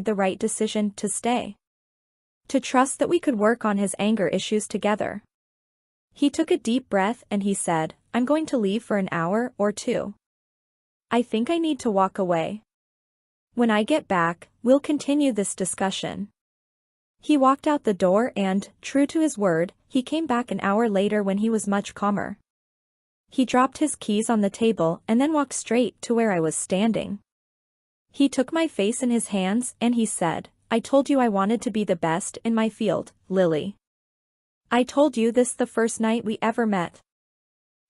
the right decision to stay. To trust that we could work on his anger issues together. He took a deep breath and he said, "I'm going to leave for an hour or two. I think I need to walk away. When I get back, we'll continue this discussion." He walked out the door and, true to his word, he came back an hour later when he was much calmer. He dropped his keys on the table and then walked straight to where I was standing. He took my face in his hands and he said, "I told you I wanted to be the best in my field, Lily. I told you this the first night we ever met.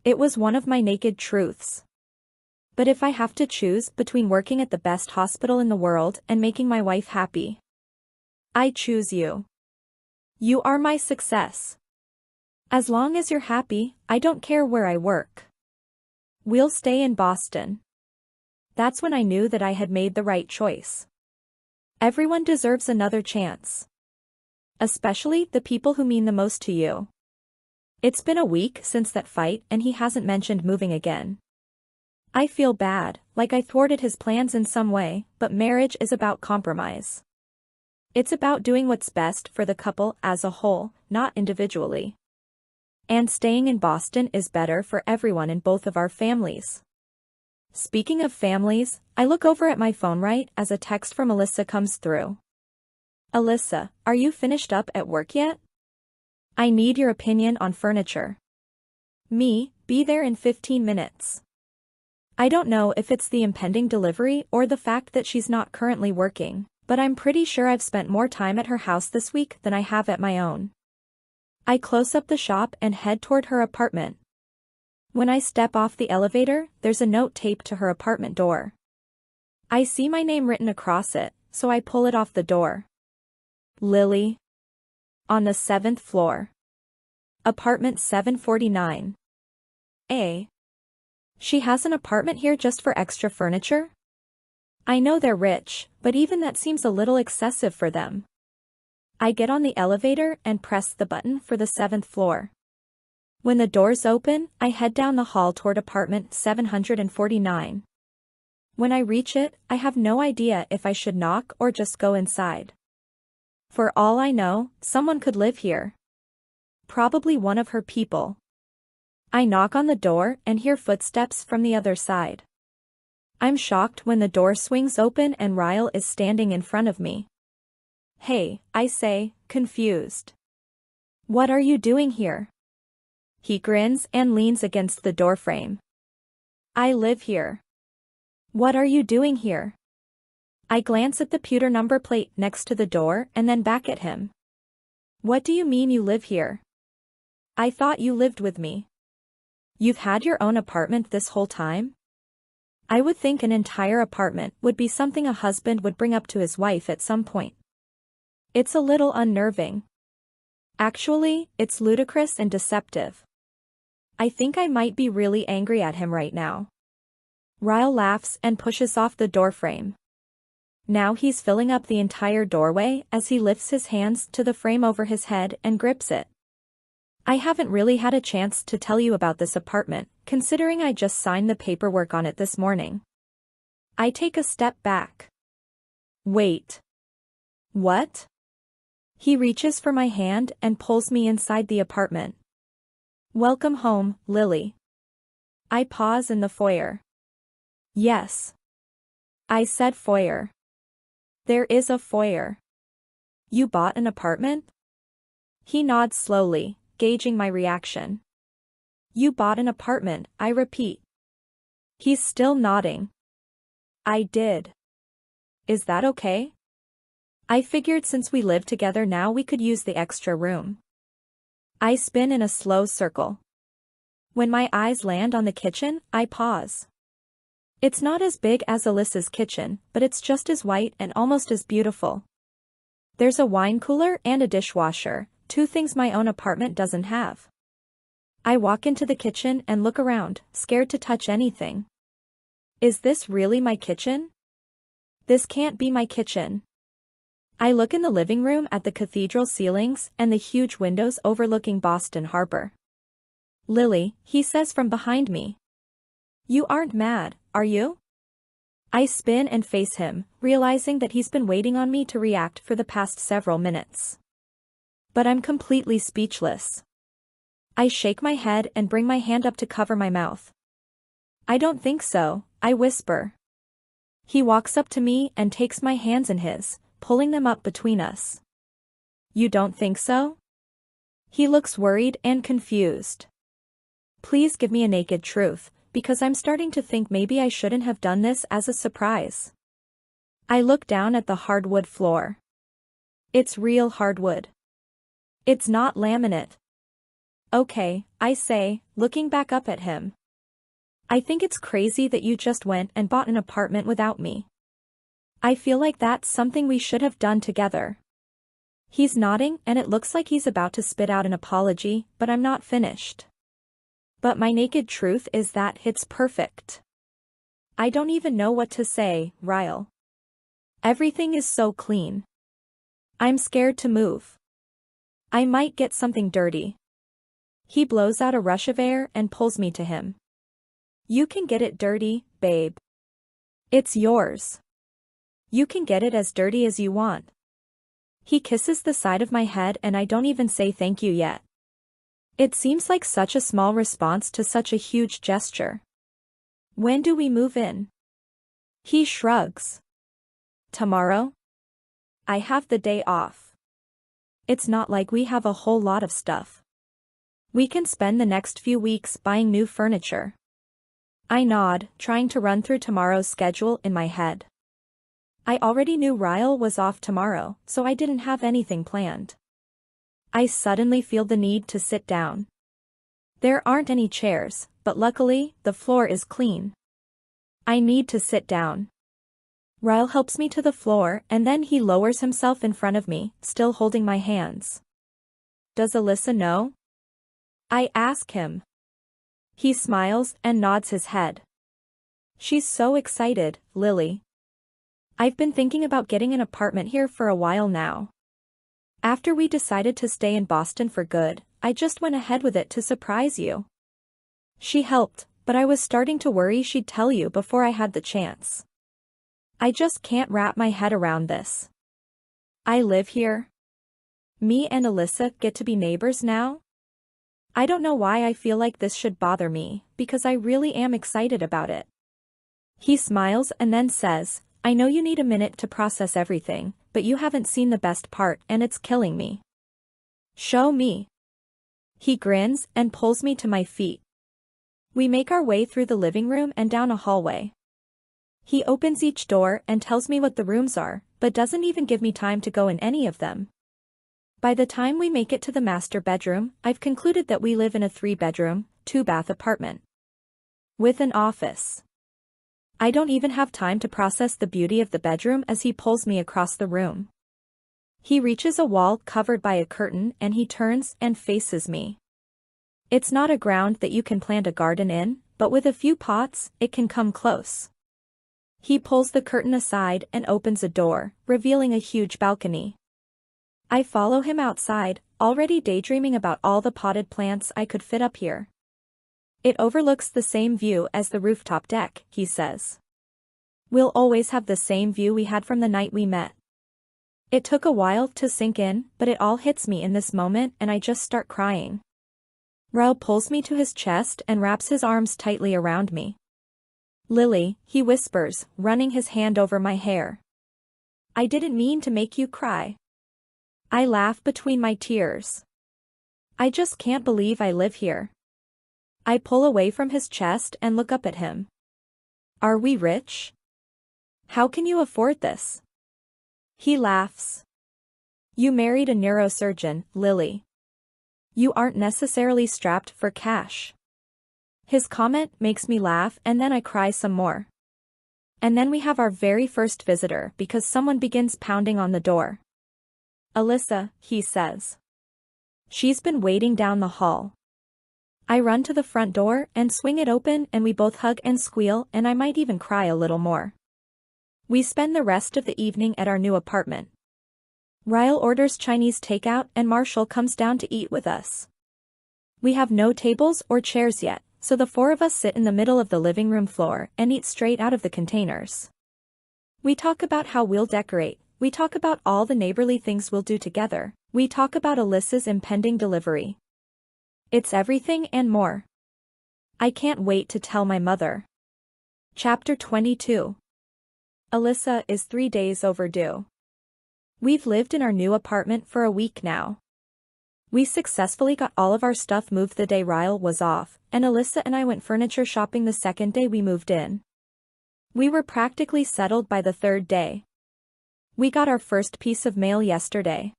It was one of my naked truths. But if I have to choose between working at the best hospital in the world and making my wife happy, I choose you. You are my success. As long as you're happy, I don't care where I work. We'll stay in Boston." That's when I knew that I had made the right choice. Everyone deserves another chance. Especially the people who mean the most to you. It's been a week since that fight and he hasn't mentioned moving again. I feel bad, like I thwarted his plans in some way, but marriage is about compromise. It's about doing what's best for the couple as a whole, not individually. And staying in Boston is better for everyone in both of our families. Speaking of families, I look over at my phone right as a text from Alyssa comes through. "Alyssa, are you finished up at work yet? I need your opinion on furniture. Be there in 15 minutes. I don't know if it's the impending delivery or the fact that she's not currently working, but I'm pretty sure I've spent more time at her house this week than I have at my own." I close up the shop and head toward her apartment. When I step off the elevator, there's a note taped to her apartment door. I see my name written across it, so I pull it off the door. Lily. On the 7th floor. Apartment 749. She has an apartment here just for extra furniture? I know they're rich, but even that seems a little excessive for them. I get on the elevator and press the button for the 7th floor. When the doors open, I head down the hall toward apartment 749. When I reach it, I have no idea if I should knock or just go inside. For all I know, someone could live here. Probably one of her people. I knock on the door and hear footsteps from the other side. I'm shocked when the door swings open and Ryle is standing in front of me. "Hey," I say, confused. "What are you doing here?" He grins and leans against the doorframe. "I live here." "What are you doing here?" I glance at the pewter number plate next to the door and then back at him. "What do you mean you live here? I thought you lived with me. You've had your own apartment this whole time?" I would think an entire apartment would be something a husband would bring up to his wife at some point. It's a little unnerving. Actually, it's ludicrous and deceptive. I think I might be really angry at him right now. Ryle laughs and pushes off the doorframe. Now he's filling up the entire doorway as he lifts his hands to the frame over his head and grips it. I haven't really had a chance to tell you about this apartment, considering I just signed the paperwork on it this morning. I take a step back. Wait. What? He reaches for my hand and pulls me inside the apartment. "Welcome home, Lily." I pause in the foyer. "Yes." I said foyer. "There is a foyer." "You bought an apartment?" He nods slowly, gauging my reaction. "You bought an apartment," I repeat. He's still nodding. "I did." "Is that okay?" I figured since we live together now we could use the extra room. I spin in a slow circle. When my eyes land on the kitchen, I pause. It's not as big as Alyssa's kitchen, but it's just as white and almost as beautiful. There's a wine cooler and a dishwasher, two things my own apartment doesn't have. I walk into the kitchen and look around, scared to touch anything. Is this really my kitchen? This can't be my kitchen. I look in the living room at the cathedral ceilings and the huge windows overlooking Boston Harbor. "Lily," he says from behind me. "You aren't mad, are you?" I spin and face him, realizing that he's been waiting on me to react for the past several minutes. But I'm completely speechless. I shake my head and bring my hand up to cover my mouth. I don't think so, I whisper. He walks up to me and takes my hands in his, pulling them up between us. You don't think so? He looks worried and confused. Please give me a naked truth, because I'm starting to think maybe I shouldn't have done this as a surprise. I look down at the hardwood floor. It's real hardwood. It's not laminate. Okay, I say, looking back up at him. I think it's crazy that you just went and bought an apartment without me. I feel like that's something we should have done together. He's nodding and it looks like he's about to spit out an apology, but I'm not finished. But my naked truth is that it's perfect. I don't even know what to say, Ryle. Everything is so clean. I'm scared to move. I might get something dirty. He blows out a rush of air and pulls me to him. You can get it dirty, babe. It's yours. You can get it as dirty as you want. He kisses the side of my head and I don't even say thank you yet. It seems like such a small response to such a huge gesture. When do we move in? He shrugs. Tomorrow? I have the day off. It's not like we have a whole lot of stuff. We can spend the next few weeks buying new furniture. I nod, trying to run through tomorrow's schedule in my head. I already knew Ryle was off tomorrow, so I didn't have anything planned. I suddenly feel the need to sit down. There aren't any chairs, but luckily, the floor is clean. I need to sit down. Ryle helps me to the floor and then he lowers himself in front of me, still holding my hands. Does Alyssa know? I ask him. He smiles and nods his head. She's so excited, Lily. I've been thinking about getting an apartment here for a while now. After we decided to stay in Boston for good, I just went ahead with it to surprise you. She helped, but I was starting to worry she'd tell you before I had the chance. I just can't wrap my head around this. I live here. Me and Alyssa get to be neighbors now? I don't know why I feel like this should bother me, because I really am excited about it. He smiles and then says, I know you need a minute to process everything, but you haven't seen the best part and it's killing me. Show me. He grins and pulls me to my feet. We make our way through the living room and down a hallway. He opens each door and tells me what the rooms are, but doesn't even give me time to go in any of them. By the time we make it to the master bedroom, I've concluded that we live in a 3-bedroom, 2-bath apartment. With an office. I don't even have time to process the beauty of the bedroom as he pulls me across the room. He reaches a wall covered by a curtain and he turns and faces me. It's not a ground that you can plant a garden in, but with a few pots, it can come close. He pulls the curtain aside and opens a door, revealing a huge balcony. I follow him outside, already daydreaming about all the potted plants I could fit up here. It overlooks the same view as the rooftop deck, he says. We'll always have the same view we had from the night we met. It took a while to sink in, but it all hits me in this moment and I just start crying. Ryle pulls me to his chest and wraps his arms tightly around me. Lily, he whispers, running his hand over my hair. I didn't mean to make you cry. I laugh between my tears. I just can't believe I live here. I pull away from his chest and look up at him. Are we rich? How can you afford this? He laughs. You married a neurosurgeon, Lily. You aren't necessarily strapped for cash. His comment makes me laugh and then I cry some more. And then we have our very first visitor because someone begins pounding on the door. Alyssa, he says. She's been waiting down the hall. I run to the front door and swing it open and we both hug and squeal and I might even cry a little more. We spend the rest of the evening at our new apartment. Ryle orders Chinese takeout and Marshall comes down to eat with us. We have no tables or chairs yet, so the 4 of us sit in the middle of the living room floor and eat straight out of the containers. We talk about how we'll decorate, we talk about all the neighborly things we'll do together, we talk about Alyssa's impending delivery. It's everything and more. I can't wait to tell my mother. Chapter 22. Alyssa is 3 days overdue. We've lived in our new apartment for a week now. We successfully got all of our stuff moved the day Ryle was off, and Alyssa and I went furniture shopping the second day we moved in. We were practically settled by the third day. We got our first piece of mail yesterday.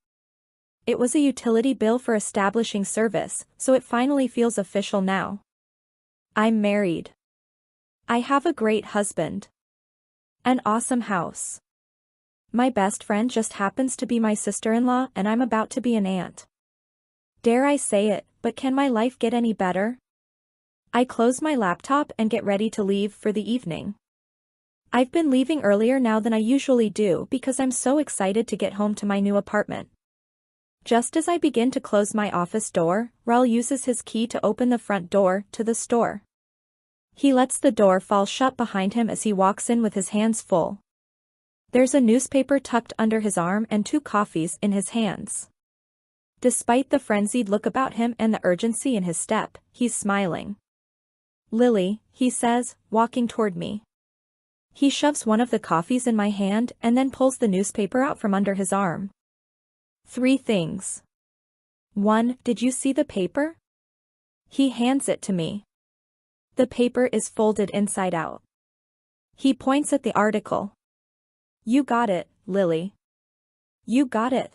It was a utility bill for establishing service, so it finally feels official now. I'm married. I have a great husband. An awesome house. My best friend just happens to be my sister-in-law, and I'm about to be an aunt. Dare I say it, but can my life get any better? I close my laptop and get ready to leave for the evening. I've been leaving earlier now than I usually do because I'm so excited to get home to my new apartment. Just as I begin to close my office door, Ryle uses his key to open the front door to the store. He lets the door fall shut behind him as he walks in with his hands full. There's a newspaper tucked under his arm and 2 coffees in his hands. Despite the frenzied look about him and the urgency in his step, he's smiling. Lily, he says, walking toward me. He shoves one of the coffees in my hand and then pulls the newspaper out from under his arm. 3 things. 1. Did you see the paper? He hands it to me. The paper is folded inside out. He points at the article. You got it, Lily. You got it.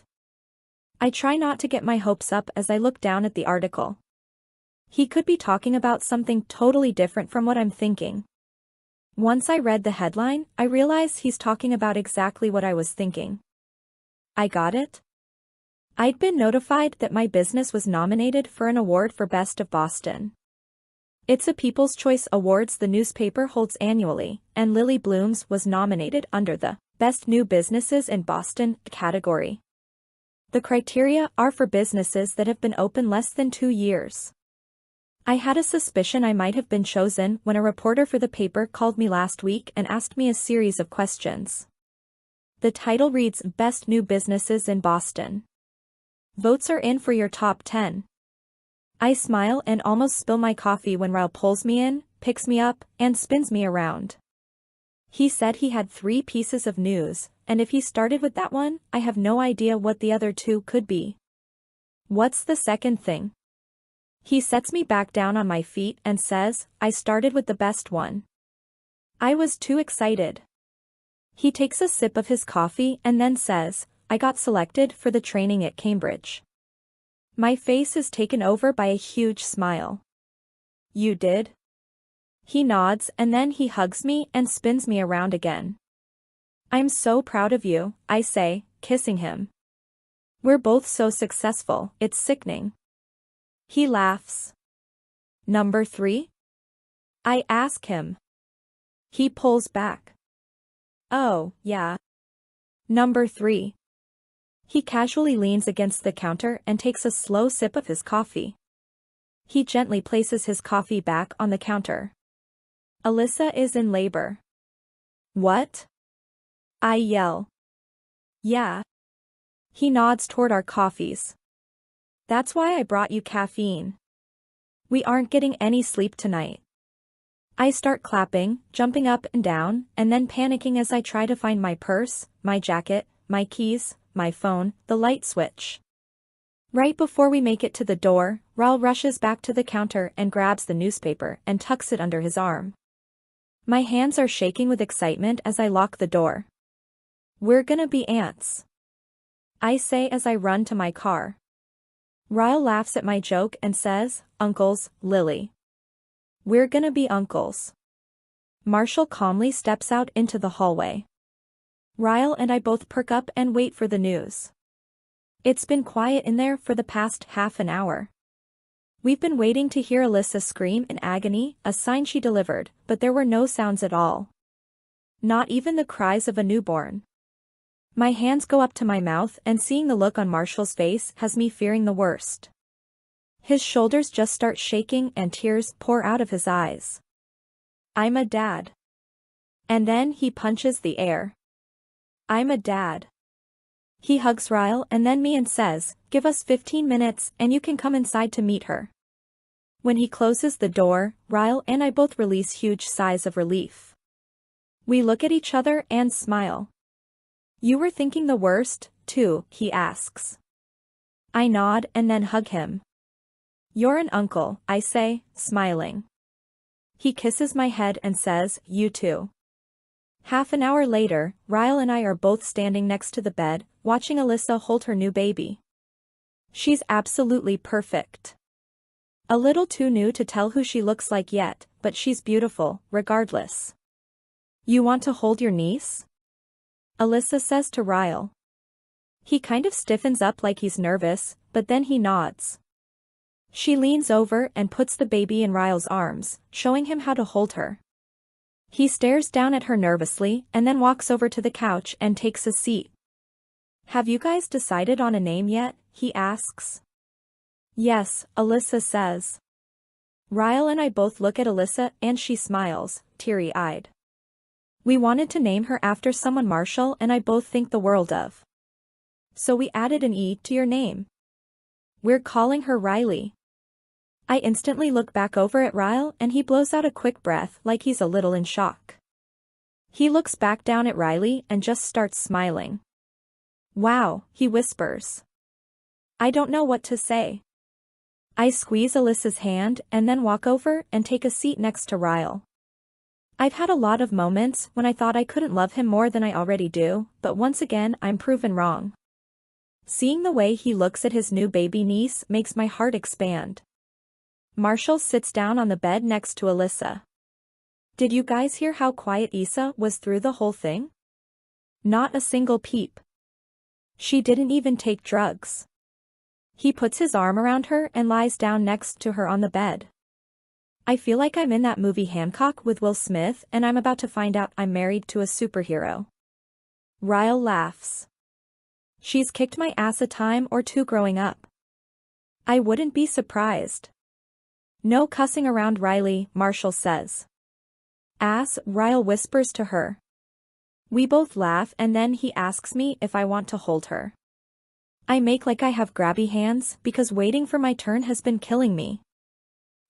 I try not to get my hopes up as I look down at the article. He could be talking about something totally different from what I'm thinking. Once I read the headline, I realized he's talking about exactly what I was thinking. I got it? I'd been notified that my business was nominated for an award for Best of Boston. It's a People's Choice Awards the newspaper holds annually, and Lily Bloom's was nominated under the Best New Businesses in Boston category. The criteria are for businesses that have been open less than 2 years. I had a suspicion I might have been chosen when a reporter for the paper called me last week and asked me a series of questions. The title reads Best New Businesses in Boston. Votes are in for your top 10. I smile and almost spill my coffee when Ryle pulls me in, picks me up, and spins me around. He said he had 3 pieces of news, and if he started with that one, I have no idea what the other 2 could be. What's the second thing? He sets me back down on my feet and says, I started with the best one. I was too excited. He takes a sip of his coffee and then says, I got selected for the training at Cambridge. My face is taken over by a huge smile. You did? He nods and then he hugs me and spins me around again. I'm so proud of you, I say, kissing him. We're both so successful, it's sickening. He laughs. Number 3? I ask him. He pulls back. Oh, yeah. Number 3. He casually leans against the counter and takes a slow sip of his coffee. He gently places his coffee back on the counter. Alyssa is in labor. What? I yell. Yeah. He nods toward our coffees. That's why I brought you caffeine. We aren't getting any sleep tonight. I start clapping, jumping up and down, and then panicking as I try to find my purse, my jacket, my keys, my phone, the light switch. Right before we make it to the door, Ryle rushes back to the counter and grabs the newspaper and tucks it under his arm. My hands are shaking with excitement as I lock the door. We're gonna be aunts, I say as I run to my car. Ryle laughs at my joke and says, Uncles, Lily. We're gonna be uncles. Marshall calmly steps out into the hallway. Ryle and I both perk up and wait for the news. It's been quiet in there for the past half an hour. We've been waiting to hear Alyssa scream in agony, a sign she delivered, but there were no sounds at all. Not even the cries of a newborn. My hands go up to my mouth and seeing the look on Marshall's face has me fearing the worst. His shoulders just start shaking and tears pour out of his eyes. I'm a dad. And then he punches the air. I'm a dad. He hugs Ryle and then me and says, give us 15 minutes and you can come inside to meet her. When he closes the door, Ryle and I both release huge sighs of relief. We look at each other and smile. You were thinking the worst, too, he asks. I nod and then hug him. You're an uncle, I say, smiling. He kisses my head and says, you too. Half an hour later, Ryle and I are both standing next to the bed, watching Alyssa hold her new baby. She's absolutely perfect. A little too new to tell who she looks like yet, but she's beautiful, regardless. You want to hold your niece? Alyssa says to Ryle. He kind of stiffens up like he's nervous, but then he nods. She leans over and puts the baby in Ryle's arms, showing him how to hold her. He stares down at her nervously and then walks over to the couch and takes a seat. Have you guys decided on a name yet? He asks. Yes, Alyssa says. Ryle and I both look at Alyssa and she smiles, teary-eyed. We wanted to name her after someone Marshall and I both think the world of. So we added an E to your name. We're calling her Riley. I instantly look back over at Ryle and he blows out a quick breath like he's a little in shock. He looks back down at Riley and just starts smiling. Wow, he whispers. I don't know what to say. I squeeze Alyssa's hand and then walk over and take a seat next to Ryle. I've had a lot of moments when I thought I couldn't love him more than I already do, but once again I'm proven wrong. Seeing the way he looks at his new baby niece makes my heart expand. Marshall sits down on the bed next to Alyssa. Did you guys hear how quiet Issa was through the whole thing? Not a single peep. She didn't even take drugs. He puts his arm around her and lies down next to her on the bed. I feel like I'm in that movie Hancock with Will Smith and I'm about to find out I'm married to a superhero. Ryle laughs. She's kicked my ass a time or two growing up. I wouldn't be surprised. No cussing around Riley, Marshall says. Ass, Ryle whispers to her. We both laugh and then he asks me if I want to hold her. I make like I have grabby hands because waiting for my turn has been killing me.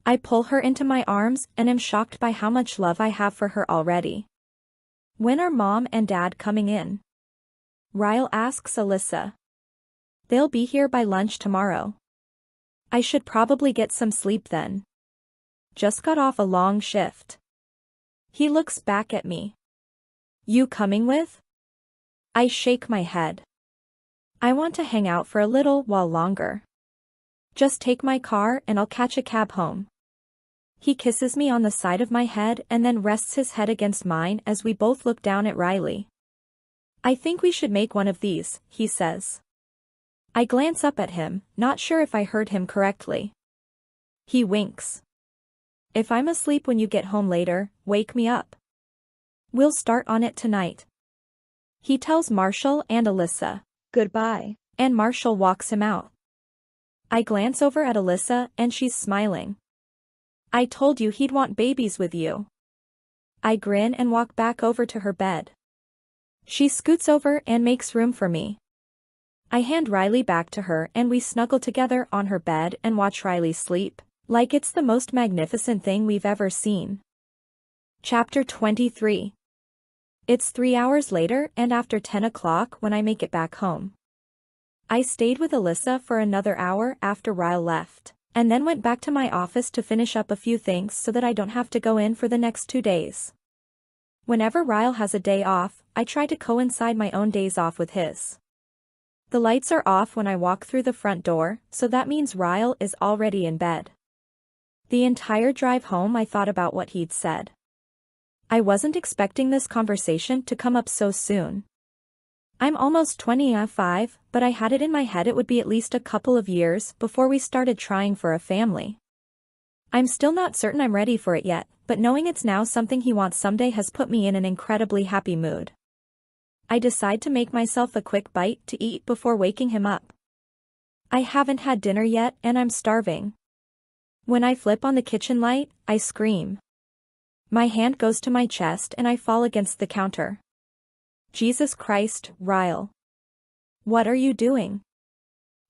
I pull her into my arms and am shocked by how much love I have for her already. When are Mom and Dad coming in? Ryle asks Alyssa. They'll be here by lunch tomorrow. I should probably get some sleep then. Just got off a long shift. He looks back at me. You coming with? I shake my head. I want to hang out for a little while longer. Just take my car and I'll catch a cab home. He kisses me on the side of my head and then rests his head against mine as we both look down at Riley. I think we should make one of these, he says. I glance up at him, not sure if I heard him correctly. He winks. If I'm asleep when you get home later, wake me up. We'll start on it tonight. He tells Marshall and Alyssa, goodbye, and Marshall walks him out. I glance over at Alyssa and she's smiling. I told you he'd want babies with you. I grin and walk back over to her bed. She scoots over and makes room for me. I hand Riley back to her and we snuggle together on her bed and watch Riley sleep, like it's the most magnificent thing we've ever seen. Chapter 23. It's 3 hours later and after 10 o'clock when I make it back home. I stayed with Alyssa for another hour after Ryle left, and then went back to my office to finish up a few things so that I don't have to go in for the next 2 days. Whenever Ryle has a day off, I try to coincide my own days off with his. The lights are off when I walk through the front door, so that means Ryle is already in bed. The entire drive home I thought about what he'd said. I wasn't expecting this conversation to come up so soon. I'm almost 25, but I had it in my head it would be at least a couple of years before we started trying for a family. I'm still not certain I'm ready for it yet, but knowing it's now something he wants someday has put me in an incredibly happy mood. I decide to make myself a quick bite to eat before waking him up. I haven't had dinner yet and I'm starving. When I flip on the kitchen light, I scream. My hand goes to my chest and I fall against the counter. Jesus Christ, Ryle. What are you doing?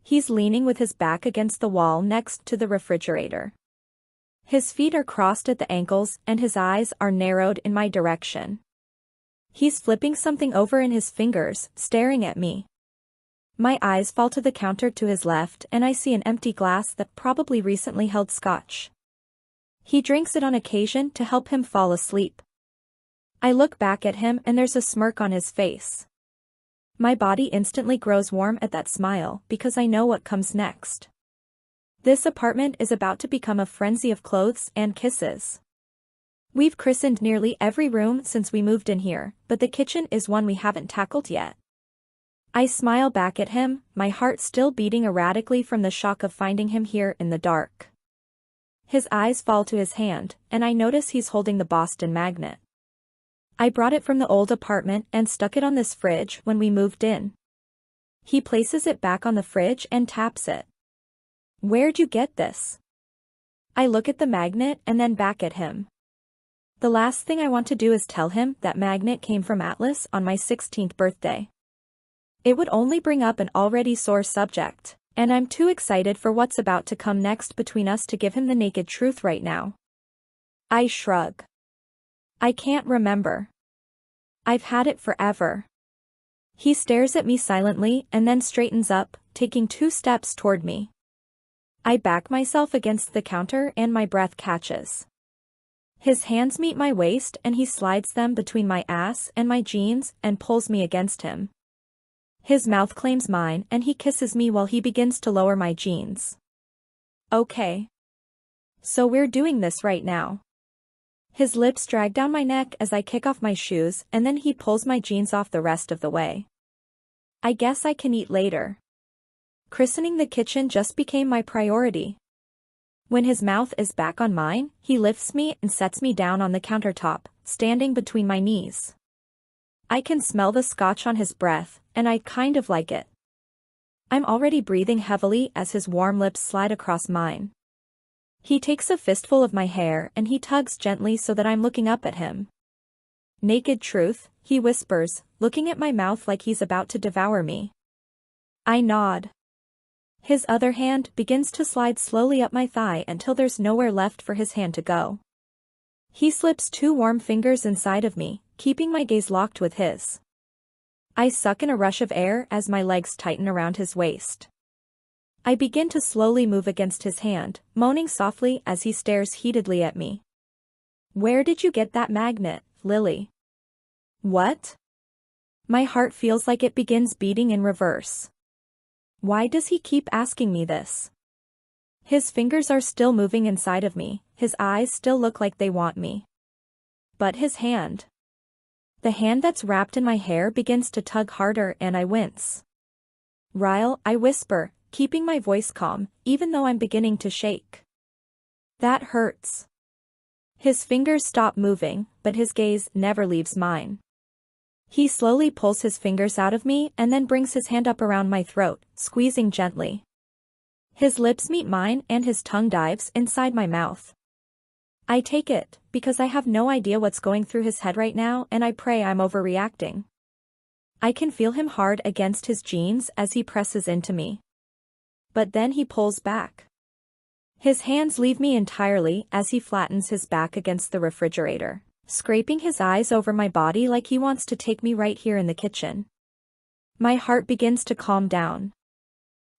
He's leaning with his back against the wall next to the refrigerator. His feet are crossed at the ankles and his eyes are narrowed in my direction. He's flipping something over in his fingers, staring at me. My eyes fall to the counter to his left and I see an empty glass that probably recently held scotch. He drinks it on occasion to help him fall asleep. I look back at him and there's a smirk on his face. My body instantly grows warm at that smile because I know what comes next. This apartment is about to become a frenzy of clothes and kisses. We've christened nearly every room since we moved in here, but the kitchen is one we haven't tackled yet. I smile back at him, my heart still beating erratically from the shock of finding him here in the dark. His eyes fall to his hand, and I notice he's holding the Boston magnet. I brought it from the old apartment and stuck it on this fridge when we moved in. He places it back on the fridge and taps it. Where'd you get this? I look at the magnet and then back at him. The last thing I want to do is tell him that magnet came from Atlas on my 16th birthday. It would only bring up an already sore subject, and I'm too excited for what's about to come next between us to give him the naked truth right now. I shrug. I can't remember. I've had it forever. He stares at me silently and then straightens up, taking 2 steps toward me. I back myself against the counter and my breath catches. His hands meet my waist and he slides them between my ass and my jeans and pulls me against him. His mouth claims mine and he kisses me while he begins to lower my jeans. Okay. So we're doing this right now. His lips drag down my neck as I kick off my shoes and then he pulls my jeans off the rest of the way. I guess I can eat later. Christening the kitchen just became my priority. When his mouth is back on mine, he lifts me and sets me down on the countertop, standing between my knees. I can smell the scotch on his breath, and I kind of like it. I'm already breathing heavily as his warm lips slide across mine. He takes a fistful of my hair and he tugs gently so that I'm looking up at him. Naked truth, he whispers, looking at my mouth like he's about to devour me. I nod. His other hand begins to slide slowly up my thigh until there's nowhere left for his hand to go. He slips 2 warm fingers inside of me, keeping my gaze locked with his. I suck in a rush of air as my legs tighten around his waist. I begin to slowly move against his hand, moaning softly as he stares heatedly at me. Where did you get that magnet, Lily? What? My heart feels like it begins beating in reverse. Why does he keep asking me this? His fingers are still moving inside of me, his eyes still look like they want me. But his hand. The hand that's wrapped in my hair begins to tug harder and I wince. Ryle, I whisper, keeping my voice calm, even though I'm beginning to shake. That hurts. His fingers stop moving, but his gaze never leaves mine. He slowly pulls his fingers out of me and then brings his hand up around my throat, squeezing gently. His lips meet mine and his tongue dives inside my mouth. I take it, because I have no idea what's going through his head right now and I pray I'm overreacting. I can feel him hard against his jeans as he presses into me. But then he pulls back. His hands leave me entirely as he flattens his back against the refrigerator, scraping his eyes over my body like he wants to take me right here in the kitchen. My heart begins to calm down.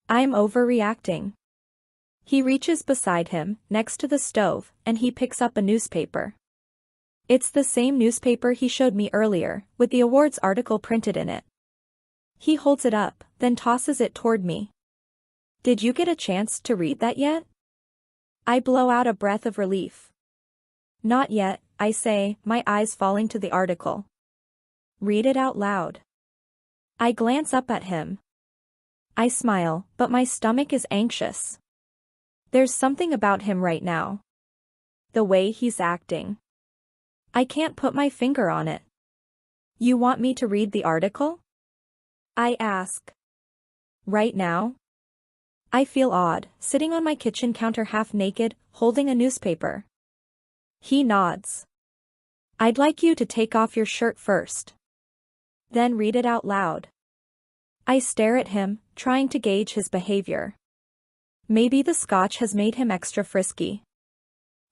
I'm overreacting. He reaches beside him, next to the stove, and he picks up a newspaper. It's the same newspaper he showed me earlier, with the awards article printed in it. He holds it up, then tosses it toward me. Did you get a chance to read that yet? I blow out a breath of relief. Not yet, I say, my eyes falling to the article. Read it out loud. I glance up at him. I smile, but my stomach is anxious. There's something about him right now. The way he's acting. I can't put my finger on it. You want me to read the article? I ask. Right now? I feel odd, sitting on my kitchen counter half naked, holding a newspaper. He nods. I'd like you to take off your shirt first. Then read it out loud. I stare at him, trying to gauge his behavior. Maybe the scotch has made him extra frisky.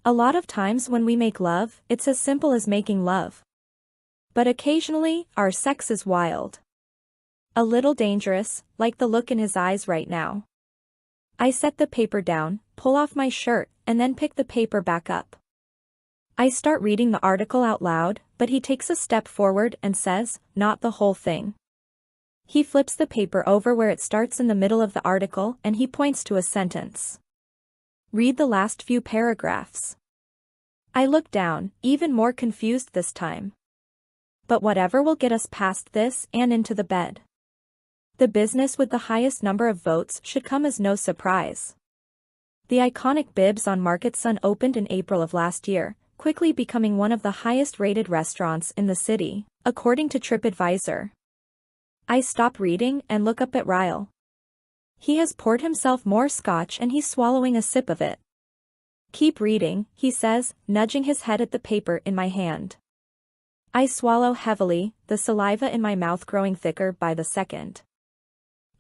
A lot of times when we make love, it's as simple as making love. But occasionally, our sex is wild. A little dangerous, like the look in his eyes right now. I set the paper down, pull off my shirt, and then pick the paper back up. I start reading the article out loud, but he takes a step forward and says, "Not the whole thing." He flips the paper over where it starts in the middle of the article and he points to a sentence. "Read the last few paragraphs." I look down, even more confused this time. But whatever will get us past this and into the bed. The business with the highest number of votes should come as no surprise. The iconic Bibs on Market Sun opened in April of last year, quickly becoming one of the highest-rated restaurants in the city, according to TripAdvisor. I stop reading and look up at Ryle. He has poured himself more scotch and he's swallowing a sip of it. "Keep reading," he says, nudging his head at the paper in my hand. I swallow heavily, the saliva in my mouth growing thicker by the second.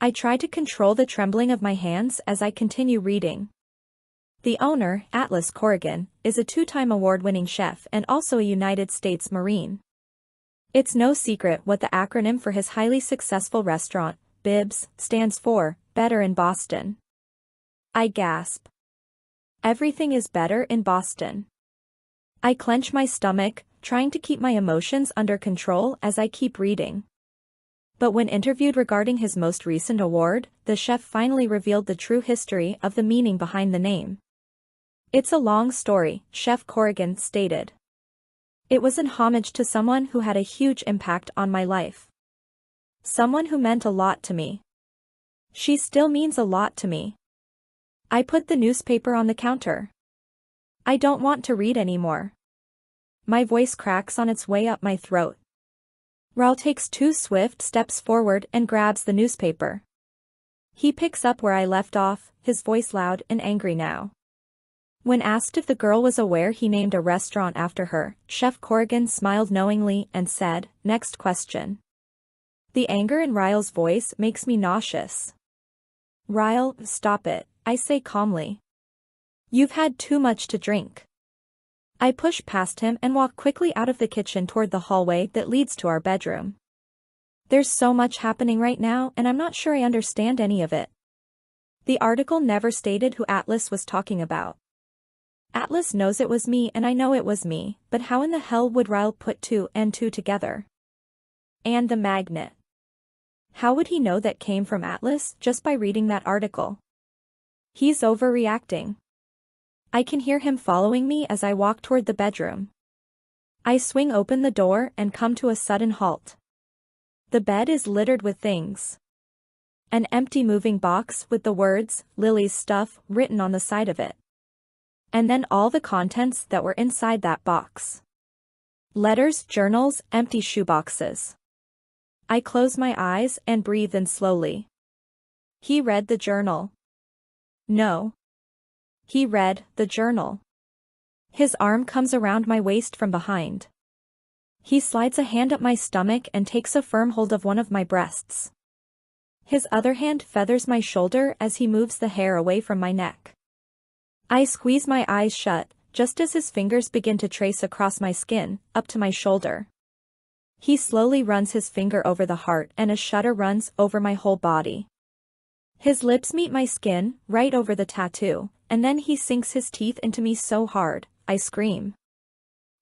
I try to control the trembling of my hands as I continue reading. The owner, Atlas Corrigan, is a two-time award-winning chef and also a United States Marine. It's no secret what the acronym for his highly successful restaurant, Bibs, stands for: Better in Boston. I gasp. Everything is better in Boston. I clench my stomach, trying to keep my emotions under control as I keep reading. But when interviewed regarding his most recent award, the chef finally revealed the true history of the meaning behind the name. "It's a long story," Chef Corrigan stated. "It was in homage to someone who had a huge impact on my life. Someone who meant a lot to me. She still means a lot to me." I put the newspaper on the counter. I don't want to read anymore. My voice cracks on its way up my throat. Raul takes 2 swift steps forward and grabs the newspaper. He picks up where I left off, his voice loud and angry now. When asked if the girl was aware he named a restaurant after her, Chef Corrigan smiled knowingly and said, "Next question." The anger in Ryle's voice makes me nauseous. "Ryle, stop it," I say calmly. "You've had too much to drink." I push past him and walk quickly out of the kitchen toward the hallway that leads to our bedroom. There's so much happening right now and I'm not sure I understand any of it. The article never stated who Atlas was talking about. Atlas knows it was me and I know it was me, but how in the hell would Ryle put 2 and 2 together? And the magnet. How would he know that came from Atlas just by reading that article? He's overreacting. I can hear him following me as I walk toward the bedroom. I swing open the door and come to a sudden halt. The bed is littered with things. An empty moving box with the words, "Lily's stuff," written on the side of it. And then all the contents that were inside that box. Letters, journals, empty shoeboxes. I close my eyes and breathe in slowly. He read the journal. No. He read the journal. His arm comes around my waist from behind. He slides a hand up my stomach and takes a firm hold of one of my breasts. His other hand feathers my shoulder as he moves the hair away from my neck. I squeeze my eyes shut, just as his fingers begin to trace across my skin, up to my shoulder. He slowly runs his finger over the heart and a shudder runs over my whole body. His lips meet my skin, right over the tattoo, and then he sinks his teeth into me so hard, I scream.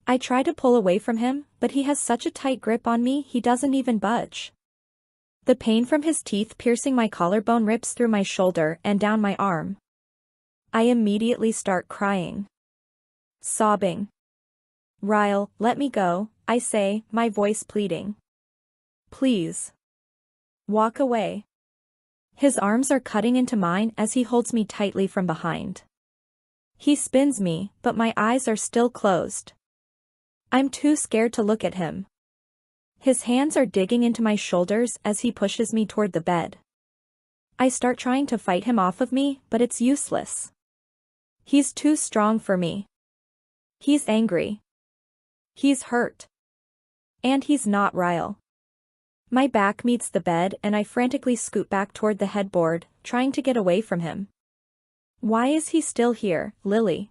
I try to pull away from him, but he has such a tight grip on me he doesn't even budge. The pain from his teeth piercing my collarbone rips through my shoulder and down my arm. I immediately start crying. Sobbing. "Ryle, let me go," I say, my voice pleading. "Please. Walk away." His arms are cutting into mine as he holds me tightly from behind. He spins me, but my eyes are still closed. I'm too scared to look at him. His hands are digging into my shoulders as he pushes me toward the bed. I start trying to fight him off of me, but it's useless. He's too strong for me. He's angry. He's hurt. And he's not Ryle. My back meets the bed and I frantically scoot back toward the headboard, trying to get away from him. Why is he still here, Lily?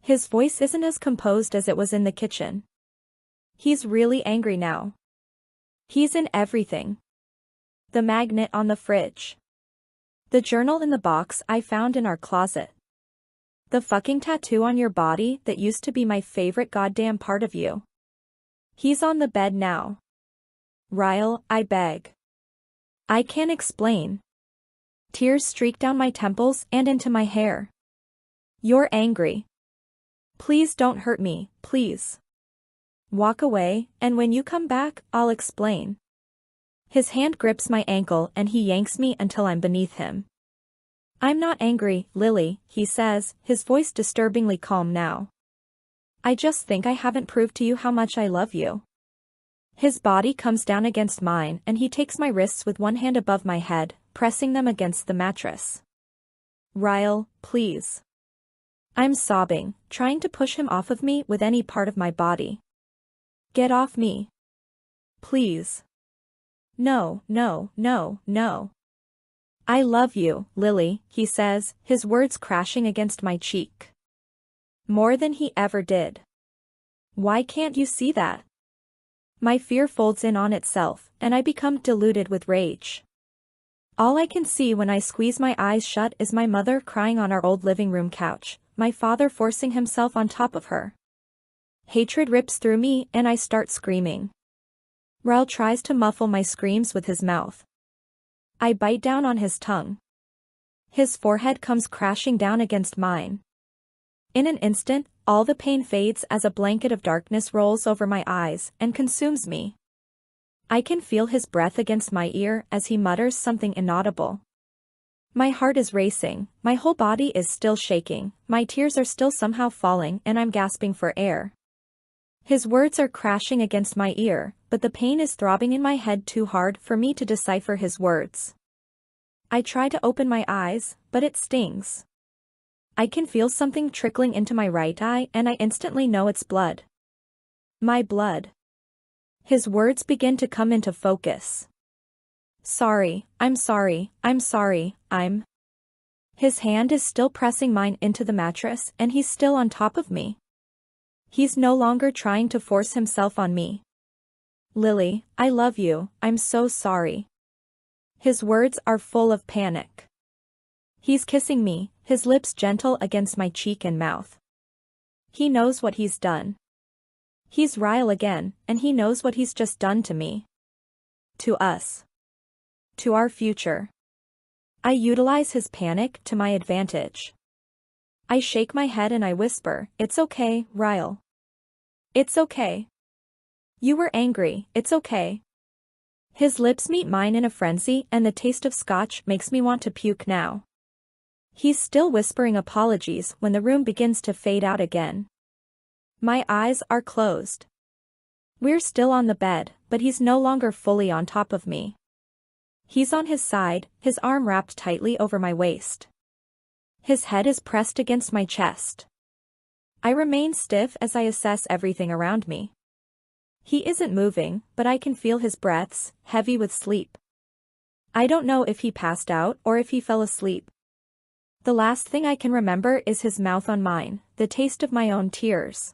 His voice isn't as composed as it was in the kitchen. He's really angry now. He's in everything. The magnet on the fridge. The journal in the box I found in our closet. The fucking tattoo on your body that used to be my favorite goddamn part of you. He's on the bed now. Ryle, I beg. I can't explain. Tears streak down my temples and into my hair. You're angry. Please don't hurt me, please. Walk away, and when you come back, I'll explain. His hand grips my ankle and he yanks me until I'm beneath him. I'm not angry, Lily, he says, his voice disturbingly calm now. I just think I haven't proved to you how much I love you. His body comes down against mine and he takes my wrists with one hand above my head, pressing them against the mattress. Ryle, please. I'm sobbing, trying to push him off of me with any part of my body. Get off me. Please. No, no, no, no. I love you, Lily, he says, his words crashing against my cheek. More than he ever did. Why can't you see that? My fear folds in on itself, and I become diluted with rage. All I can see when I squeeze my eyes shut is my mother crying on our old living room couch, my father forcing himself on top of her. Hatred rips through me and I start screaming. Ryle tries to muffle my screams with his mouth. I bite down on his tongue. His forehead comes crashing down against mine. In an instant, all the pain fades as a blanket of darkness rolls over my eyes and consumes me. I can feel his breath against my ear as he mutters something inaudible. My heart is racing, my whole body is still shaking, my tears are still somehow falling and I'm gasping for air. His words are crashing against my ear, but the pain is throbbing in my head too hard for me to decipher his words. I try to open my eyes, but it stings. I can feel something trickling into my right eye and I instantly know it's blood. My blood. His words begin to come into focus. Sorry, I'm sorry, I'm sorry, I'm... His hand is still pressing mine into the mattress and he's still on top of me. He's no longer trying to force himself on me. Lily, I love you, I'm so sorry. His words are full of panic. He's kissing me, his lips gentle against my cheek and mouth. He knows what he's done. He's Ryle again, and he knows what he's just done to me. To us. To our future. I utilize his panic to my advantage. I shake my head and I whisper, "It's okay, Ryle. It's okay. You were angry, it's okay." His lips meet mine in a frenzy and the taste of scotch makes me want to puke now. He's still whispering apologies when the room begins to fade out again. My eyes are closed. We're still on the bed, but he's no longer fully on top of me. He's on his side, his arm wrapped tightly over my waist. His head is pressed against my chest. I remain stiff as I assess everything around me. He isn't moving, but I can feel his breaths, heavy with sleep. I don't know if he passed out or if he fell asleep. The last thing I can remember is his mouth on mine, the taste of my own tears.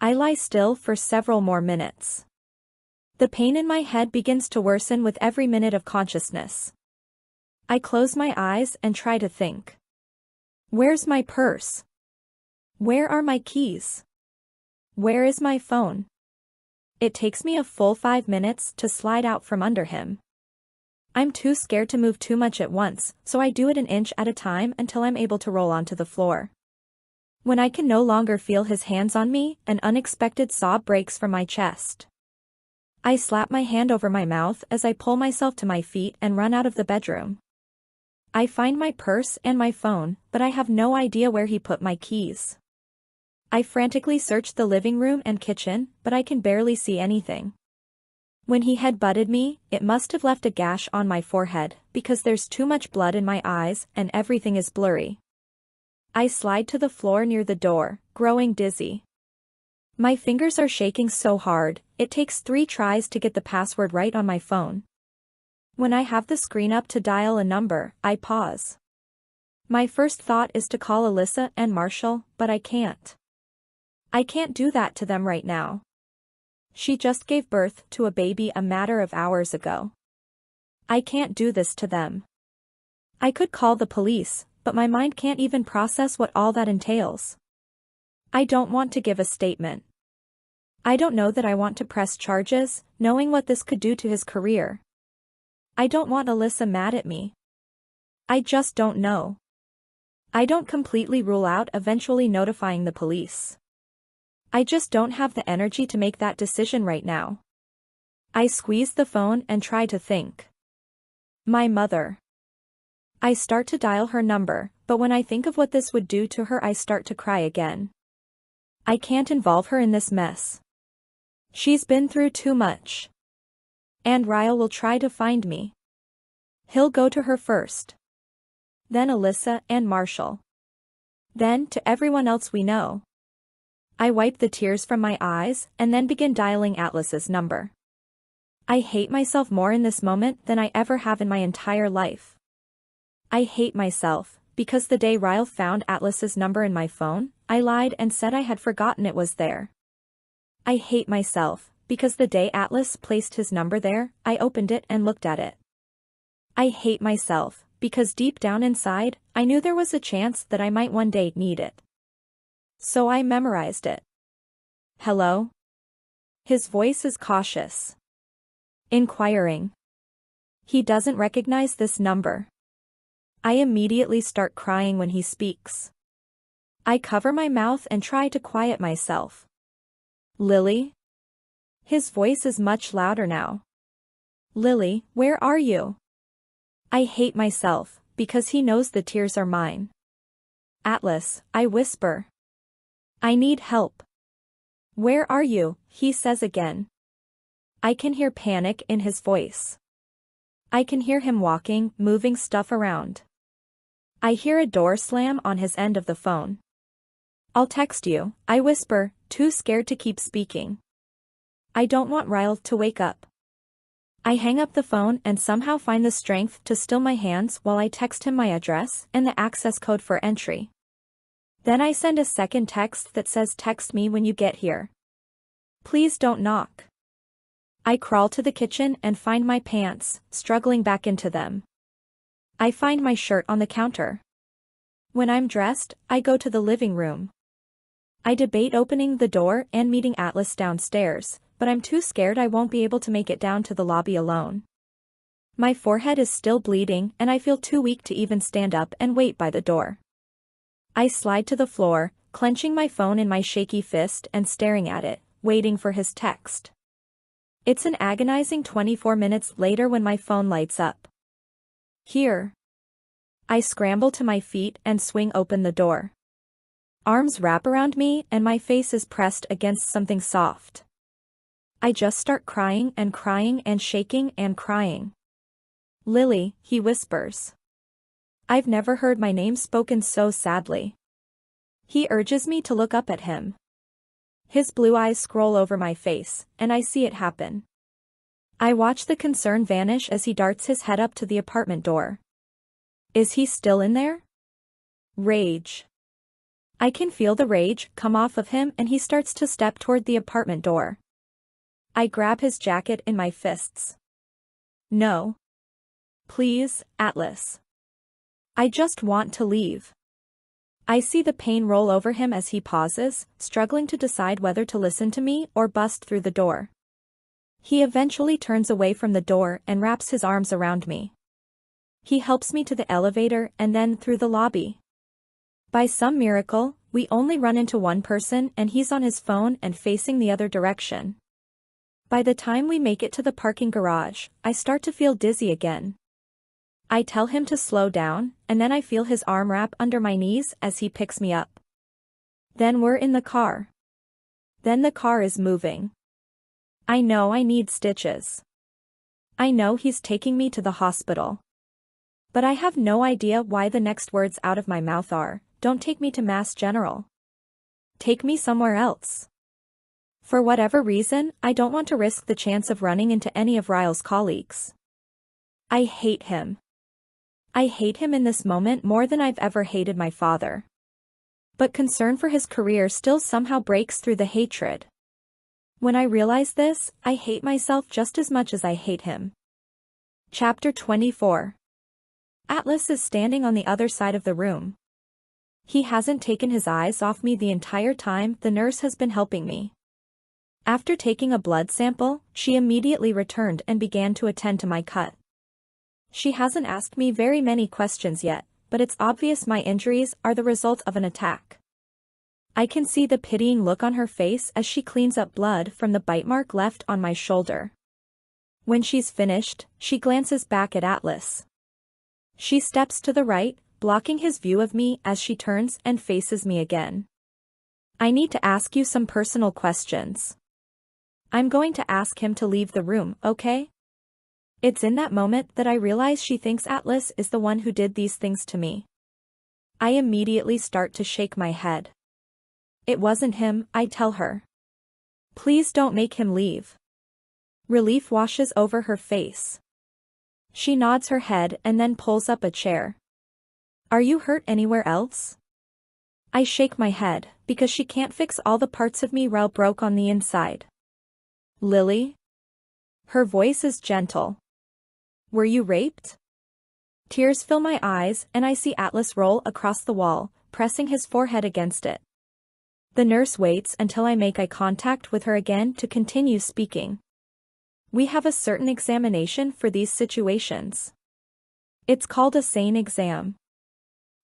I lie still for several more minutes. The pain in my head begins to worsen with every minute of consciousness. I close my eyes and try to think. Where's my purse? Where are my keys? Where is my phone? It takes me a full 5 minutes to slide out from under him. I'm too scared to move too much at once, so I do it an inch at a time until I'm able to roll onto the floor. When I can no longer feel his hands on me, an unexpected sob breaks from my chest. I slap my hand over my mouth as I pull myself to my feet and run out of the bedroom. I find my purse and my phone, but I have no idea where he put my keys. I frantically search the living room and kitchen, but I can barely see anything. When he head-butted me, it must have left a gash on my forehead, because there's too much blood in my eyes and everything is blurry. I slide to the floor near the door, growing dizzy. My fingers are shaking so hard, It takes 3 tries to get the password right on my phone. When I have the screen up to dial a number, I pause. My first thought is to call Alyssa and Marshall, but I can't. I can't do that to them right now. She just gave birth to a baby a matter of hours ago. I can't do this to them. I could call the police, but my mind can't even process what all that entails. I don't want to give a statement. I don't know that I want to press charges, knowing what this could do to his career. I don't want Alyssa mad at me. I just don't know. I don't completely rule out eventually notifying the police. I just don't have the energy to make that decision right now. I squeeze the phone and try to think. My mother. I start to dial her number, but when I think of what this would do to her, I start to cry again. I can't involve her in this mess. She's been through too much. And Ryle will try to find me. He'll go to her first. Then Alyssa and Marshall. Then to everyone else we know. I wipe the tears from my eyes and then begin dialing Atlas's number. I hate myself more in this moment than I ever have in my entire life. I hate myself, because the day Ryle found Atlas's number in my phone, I lied and said I had forgotten it was there. I hate myself, because the day Atlas placed his number there, I opened it and looked at it. I hate myself, because deep down inside, I knew there was a chance that I might one day need it. So I memorized it. Hello? His voice is cautious. Inquiring. He doesn't recognize this number. I immediately start crying when he speaks. I cover my mouth and try to quiet myself. Lily? His voice is much louder now. Lily, where are you? I hate myself, because he knows the tears are mine. Atlas, I whisper. I need help. Where are you? He says again. I can hear panic in his voice. I can hear him walking, moving stuff around. I hear a door slam on his end of the phone. I'll text you, I whisper, too scared to keep speaking. I don't want Ryle to wake up. I hang up the phone and somehow find the strength to still my hands while I text him my address and the access code for entry. Then I send a second text that says text me when you get here. Please don't knock. I crawl to the kitchen and find my pants, struggling back into them. I find my shirt on the counter. When I'm dressed, I go to the living room. I debate opening the door and meeting Atlas downstairs, but I'm too scared I won't be able to make it down to the lobby alone. My forehead is still bleeding and I feel too weak to even stand up and wait by the door. I slide to the floor, clenching my phone in my shaky fist and staring at it, waiting for his text. It's an agonizing 24 minutes later when my phone lights up. Here. I scramble to my feet and swing open the door. Arms wrap around me and my face is pressed against something soft. I just start crying and shaking and crying. Lily, he whispers. I've never heard my name spoken so sadly. He urges me to look up at him. His blue eyes scroll over my face, and I see it happen. I watch the concern vanish as he darts his head up to the apartment door. Is he still in there? Rage. I can feel the rage come off of him and he starts to step toward the apartment door. I grab his jacket in my fists. No. Please, Atlas. I just want to leave. I see the pain roll over him as he pauses, struggling to decide whether to listen to me or bust through the door. He eventually turns away from the door and wraps his arms around me. He helps me to the elevator and then through the lobby. By some miracle, we only run into one person and he's on his phone and facing the other direction. By the time we make it to the parking garage, I start to feel dizzy again. I tell him to slow down, and then I feel his arm wrap under my knees as he picks me up. Then we're in the car. Then the car is moving. I know I need stitches. I know he's taking me to the hospital. But I have no idea why the next words out of my mouth are, "Don't take me to Mass General. Take me somewhere else." For whatever reason, I don't want to risk the chance of running into any of Ryle's colleagues. I hate him. I hate him in this moment more than I've ever hated my father. But concern for his career still somehow breaks through the hatred. When I realize this, I hate myself just as much as I hate him. Chapter 24. Atlas is standing on the other side of the room. He hasn't taken his eyes off me the entire time the nurse has been helping me. After taking a blood sample, she immediately returned and began to attend to my cut. She hasn't asked me very many questions yet, but it's obvious my injuries are the result of an attack. I can see the pitying look on her face as she cleans up blood from the bite mark left on my shoulder. When she's finished, she glances back at Atlas. She steps to the right, blocking his view of me as she turns and faces me again. I need to ask you some personal questions. I'm going to ask him to leave the room, okay? It's in that moment that I realize she thinks Atlas is the one who did these things to me. I immediately start to shake my head. It wasn't him, I tell her. Please don't make him leave. Relief washes over her face. She nods her head and then pulls up a chair. Are you hurt anywhere else? I shake my head, because she can't fix all the parts of me Rel broke on the inside. Lily? Her voice is gentle. Were you raped? Tears fill my eyes and I see Atlas roll across the wall, pressing his forehead against it. The nurse waits until I make eye contact with her again to continue speaking. We have a certain examination for these situations. It's called a SANE exam.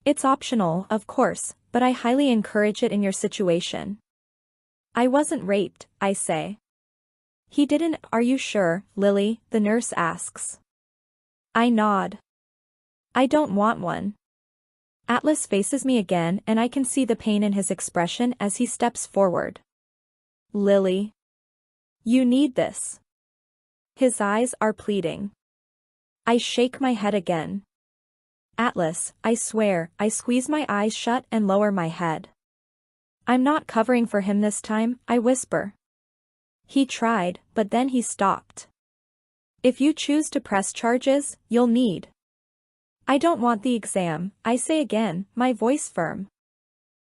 It's optional, of course, but I highly encourage it in your situation. I wasn't raped, I say. He didn't, are you sure, Lily? The nurse asks. I nod. I don't want one. Atlas faces me again and I can see the pain in his expression as he steps forward. Lily. You need this. His eyes are pleading. I shake my head again. Atlas, I swear, I squeeze my eyes shut and lower my head. I'm not covering for him this time, I whisper. He tried, but then he stopped. If you choose to press charges, you'll need. I don't want the exam, I say again, my voice firm.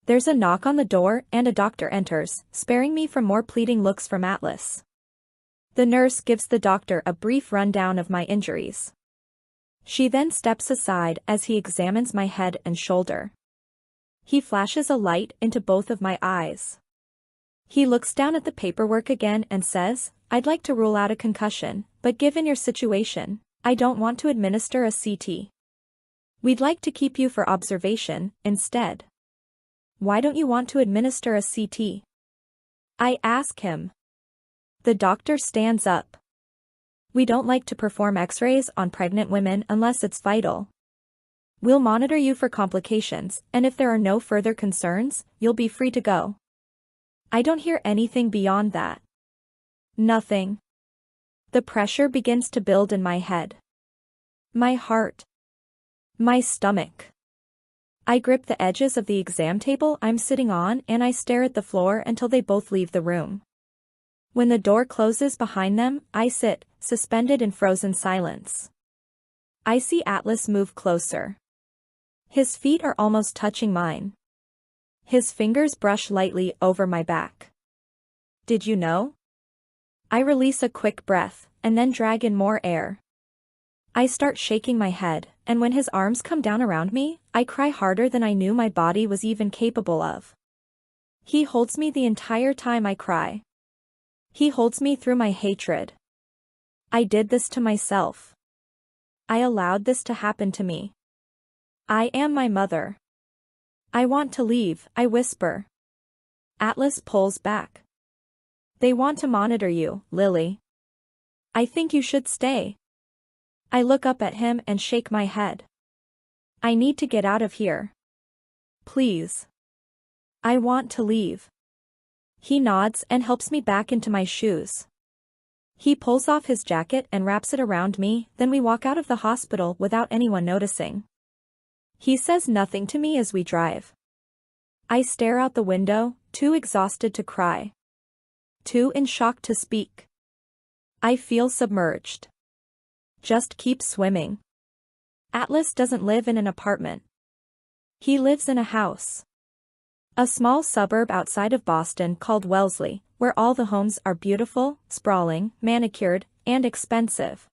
There's a knock on the door and a doctor enters, sparing me from more pleading looks from Atlas. The nurse gives the doctor a brief rundown of my injuries. She then steps aside as he examines my head and shoulder. He flashes a light into both of my eyes. He looks down at the paperwork again and says, I'd like to rule out a concussion, but given your situation, I don't want to administer a CT. We'd like to keep you for observation, instead. Why don't you want to administer a CT? I ask him. The doctor stands up. We don't like to perform X-rays on pregnant women unless it's vital. We'll monitor you for complications, and if there are no further concerns, you'll be free to go. I don't hear anything beyond that. Nothing. The pressure begins to build in my head. My heart. My stomach. I grip the edges of the exam table I'm sitting on and I stare at the floor until they both leave the room. When the door closes behind them, I sit, suspended in frozen silence. I see Atlas move closer. His feet are almost touching mine. His fingers brush lightly over my back. Did you know? I release a quick breath, and then drag in more air. I start shaking my head, and when his arms come down around me, I cry harder than I knew my body was even capable of. He holds me the entire time I cry. He holds me through my hatred. I did this to myself. I allowed this to happen to me. I am my mother. I want to leave, I whisper. Atlas pulls back. They want to monitor you, Lily. I think you should stay. I look up at him and shake my head. I need to get out of here. Please. I want to leave. He nods and helps me back into my shoes. He pulls off his jacket and wraps it around me, then we walk out of the hospital without anyone noticing. He says nothing to me as we drive. I stare out the window, too exhausted to cry. too in shock to speak. I feel submerged. Just keep swimming. Atlas doesn't live in an apartment. He lives in a house. A small suburb outside of Boston called Wellesley, where all the homes are beautiful, sprawling, manicured, and expensive.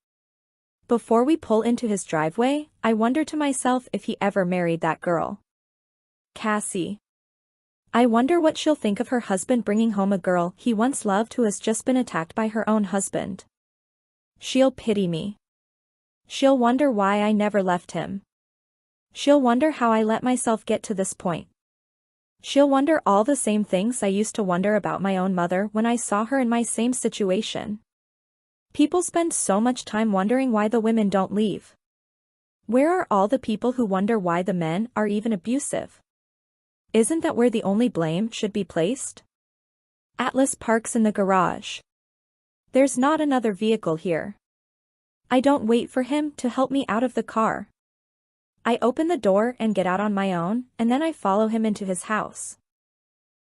Before we pull into his driveway, I wonder to myself if he ever married that girl. Cassie. I wonder what she'll think of her husband bringing home a girl he once loved who has just been attacked by her own husband. She'll pity me. She'll wonder why I never left him. She'll wonder how I let myself get to this point. She'll wonder all the same things I used to wonder about my own mother when I saw her in my same situation. People spend so much time wondering why the women don't leave. Where are all the people who wonder why the men are even abusive? Isn't that where the only blame should be placed? Atlas parks in the garage. There's not another vehicle here. I don't wait for him to help me out of the car. I open the door and get out on my own, and then I follow him into his house.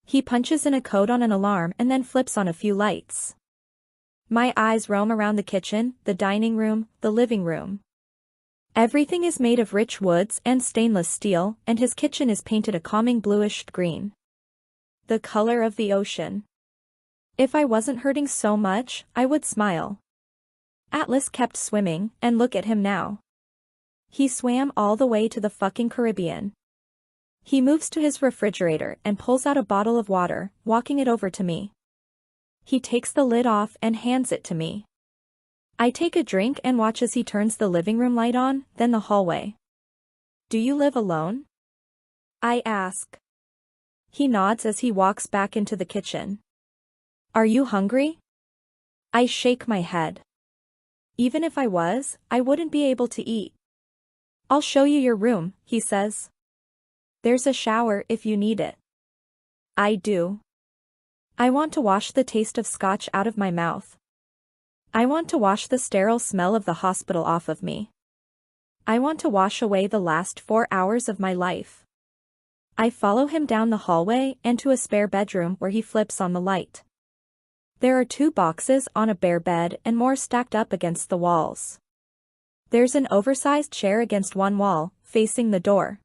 He punches in a code on an alarm and then flips on a few lights. My eyes roam around the kitchen, the dining room, the living room. Everything is made of rich woods and stainless steel, and his kitchen is painted a calming bluish green. The color of the ocean. If I wasn't hurting so much, I would smile. Atlas kept swimming, and look at him now. He swam all the way to the fucking Caribbean. He moves to his refrigerator and pulls out a bottle of water, walking it over to me. He takes the lid off and hands it to me. I take a drink and watch as he turns the living room light on, then the hallway. Do you live alone? I ask. He nods as he walks back into the kitchen. Are you hungry? I shake my head. Even if I was, I wouldn't be able to eat. I'll show you your room, he says. There's a shower if you need it. I do. I want to wash the taste of scotch out of my mouth. I want to wash the sterile smell of the hospital off of me. I want to wash away the last 4 hours of my life. I follow him down the hallway and to a spare bedroom where he flips on the light. There are 2 boxes on a bare bed and more stacked up against the walls. There's an oversized chair against one wall, facing the door.